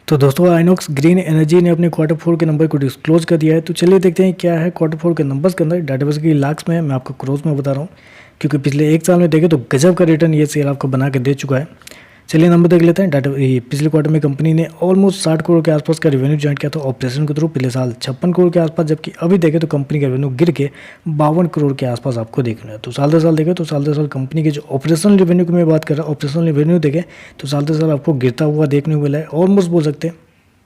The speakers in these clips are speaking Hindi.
तो दोस्तों आइनॉक्स ग्रीन एनर्जी ने अपने क्वार्टर 4 के नंबर को डिस्क्लोज कर दिया है। तो चलिए देखते हैं क्या है क्वार्टर 4 के नंबर्स के अंदर। डाटाबेस की लाख्स में है, मैं आपको क्रोज में बता रहा हूँ, क्योंकि पिछले एक साल में देखें तो गजब का रिटर्न ये शेयर आपको बना के दे चुका है। चलिए नंबर देख लेते हैं। पिछले क्वार्टर में कंपनी ने ऑलमोस्ट 60 करोड़ के आसपास का रेवेन्यू जनरेट किया था ऑपरेशन के थ्रू पिछले साल 56 करोड़ के आसपास, जबकि अभी देखें तो कंपनी का रेवेन्यू गिर के 52 करोड़ के आसपास आपको देखना है। तो साल दर साल देखें तो साल दर साल कंपनी के जो ऑपरेशनल रेवेन्यू की मैं बात कर रहा हूँ, ऑपरेशनल रेवेन्यू देखें तो साल दर साल आपको गिरता हुआ देखने को मिला है। ऑलमोस्ट बोल सकते हैं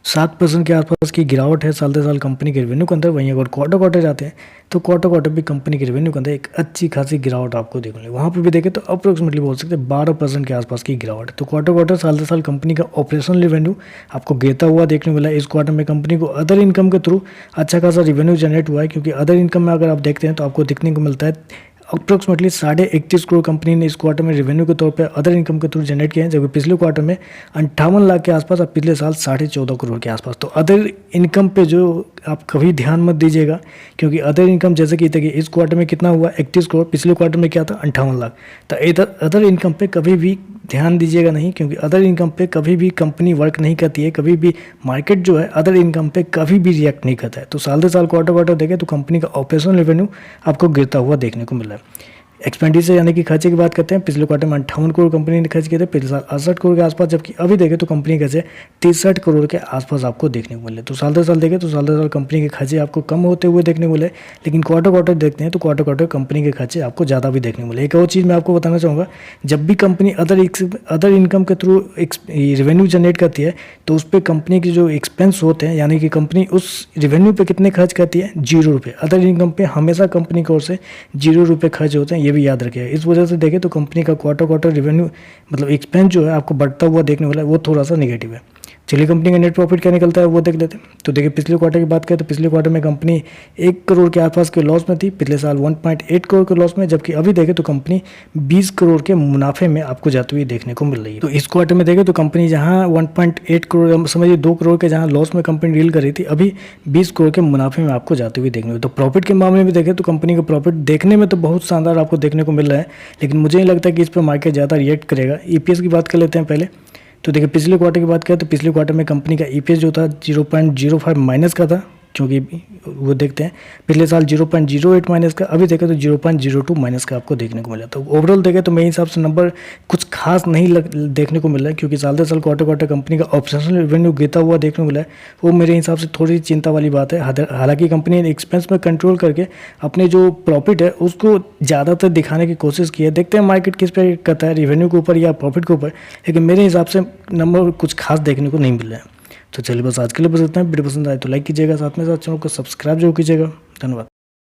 7% के आसपास की गिरावट है साल दर साल कंपनी के रेवेन्यू के अंदर। वहीं अगर क्वार्टर जाते हैं तो क्वार्टर भी कंपनी के रेवेन्यू के अंदर एक अच्छी खासी गिरावट आपको देखने को, वहाँ पे भी देखें तो अप्रोक्सीमेटली बोल सकते हैं 12% के आसपास की गिरावट है। तो क्वार्टर साल दर साल कंपनी का ऑपरेशनल रेवेन्यू आपको गिरता हुआ देखने को मिला है। इस क्वार्टर में कंपनी को अदर इनकम के थ्रू अच्छा खासा रेवेन्यू जनरेट हुआ है, क्योंकि अदर इनकम में अगर आप देखते हैं तो आपको देखने को मिलता है अप्रोक्सीमेटली 31.5 करोड़ कंपनी ने इस क्वार्टर में रेवेन्यू के तौर पे अदर इनकम के थ्रू जनरेट किए हैं, जबकि पिछले क्वार्टर में 58 लाख के आसपास और पिछले साल 14.5 करोड़ के आसपास। तो अदर इनकम पे जो आप कभी ध्यान मत दीजिएगा, क्योंकि अदर इनकम जैसे कि देखिए इस क्वार्टर में कितना हुआ 31 करोड़, पिछले क्वार्टर में क्या था 58 लाख। तो इधर अदर इनकम पे कभी भी ध्यान दीजिएगा नहीं, क्योंकि अदर इनकम पे कभी भी कंपनी वर्क नहीं करती है, कभी भी मार्केट जो है अदर इनकम पे कभी भी रिएक्ट नहीं करता है। तो साल दर साल क्वार्टर देखें तो कंपनी का ऑपरेशनल रेवेन्यू आपको गिरता हुआ देखने को मिल रहा है। एक्सपेंडिचर यानी कि खर्चे की बात करते हैं, पिछले क्वार्टर में 58 करोड़ कंपनी ने खर्च किए थे, पिछले साल 68 करोड़ के आसपास, जबकि अभी देखें तो कंपनी के खर्चे 63 करोड़ के आसपास आपको देखने को मिले। तो साल दर साल देखें तो साल दर साल कंपनी के खर्चे आपको कम होते हुए देखने को मिले, लेकिन क्वार्टर देखते हैं तो क्वार्टर कंपनी के खर्चे आपको ज़्यादा भी देखने को मिले। एक और चीज़ मैं आपको बताना चाहूँगा, जब भी कंपनी अदर इनकम के थ्रू रेवेन्यू जनरेट करती है तो उस पर कंपनी के जो एक्सपेंस होते हैं, यानी कि कंपनी उस रेवेन्यू पे कितने खर्च करती है, 0 रुपये। अदर इनकम पे हमेशा कंपनी की ओर से 0 रुपये खर्च होते हैं, ये भी याद रखिएगा। इस वजह से देखें तो कंपनी का क्वार्टर रेवेन्यू मतलब एक्सपेंस जो है आपको बढ़ता हुआ देखने वाला है, वो थोड़ा सा नेगेटिव है। चलिए कंपनी का नेट प्रॉफिट क्या निकलता है वो देख लेते हैं। तो देखिए पिछले क्वार्टर की बात करें तो पिछले क्वार्टर में कंपनी 1 करोड़ के आसपास के लॉस में थी, पिछले साल 1.8 करोड़ के लॉस में, जबकि अभी देखें तो कंपनी 20 करोड़ के मुनाफे में आपको जाती हुई देखने को मिल रही है। तो इस क्वार्टर में देखें तो कंपनी जहां 1.8 करोड़ समझिए 2 करोड़ के जहां लॉस में कंपनी डील कर रही थी, अभी 20 करोड़ के मुनाफे में आपको जाते हुए देखने को। तो प्रॉफिट के मामले में देखें तो कंपनी का प्रॉफिट देखने में तो बहुत शानदार आपको देखने को मिल रहा है, लेकिन मुझे नहीं लगता कि इस पर मार्केट ज़्यादा रिएक्ट करेगा। ईपीएस की बात कर लेते हैं पहले। तो देखिए पिछले क्वार्टर की बात करें तो पिछले क्वार्टर में कंपनी का ईपीएस जो था 0.05 माइनस का था, क्योंकि वो देखते हैं पिछले साल 0.08 माइनस का, अभी देखें तो 0.02 माइनस का आपको देखने को मिला। तो ओवरऑल देखें तो मेरे हिसाब से नंबर कुछ खास नहीं देखने को मिल रहा है, क्योंकि साल दर साल क्वार्टर कंपनी का ऑपरेशनल रेवेन्यू गिरता हुआ देखने को मिला है। वो मेरे हिसाब से थोड़ी चिंता वाली बात है। हालांकि कंपनी ने एक्सपेंस में कंट्रोल करके अपने जो प्रॉफिट है उसको ज़्यादातर दिखाने की कोशिश की है। देखते हैं मार्केट किस पे करता है, रेवेन्यू के ऊपर या प्रॉफिट के ऊपर, लेकिन मेरे हिसाब से नंबर कुछ खास देखने को नहीं मिल रहा है। तो चलिए बस आज के लिए बस इतना है। वीडियो पसंद आए तो लाइक कीजिएगा, साथ में साथ चैनल को सब्सक्राइब जरूर कीजिएगा। धन्यवाद।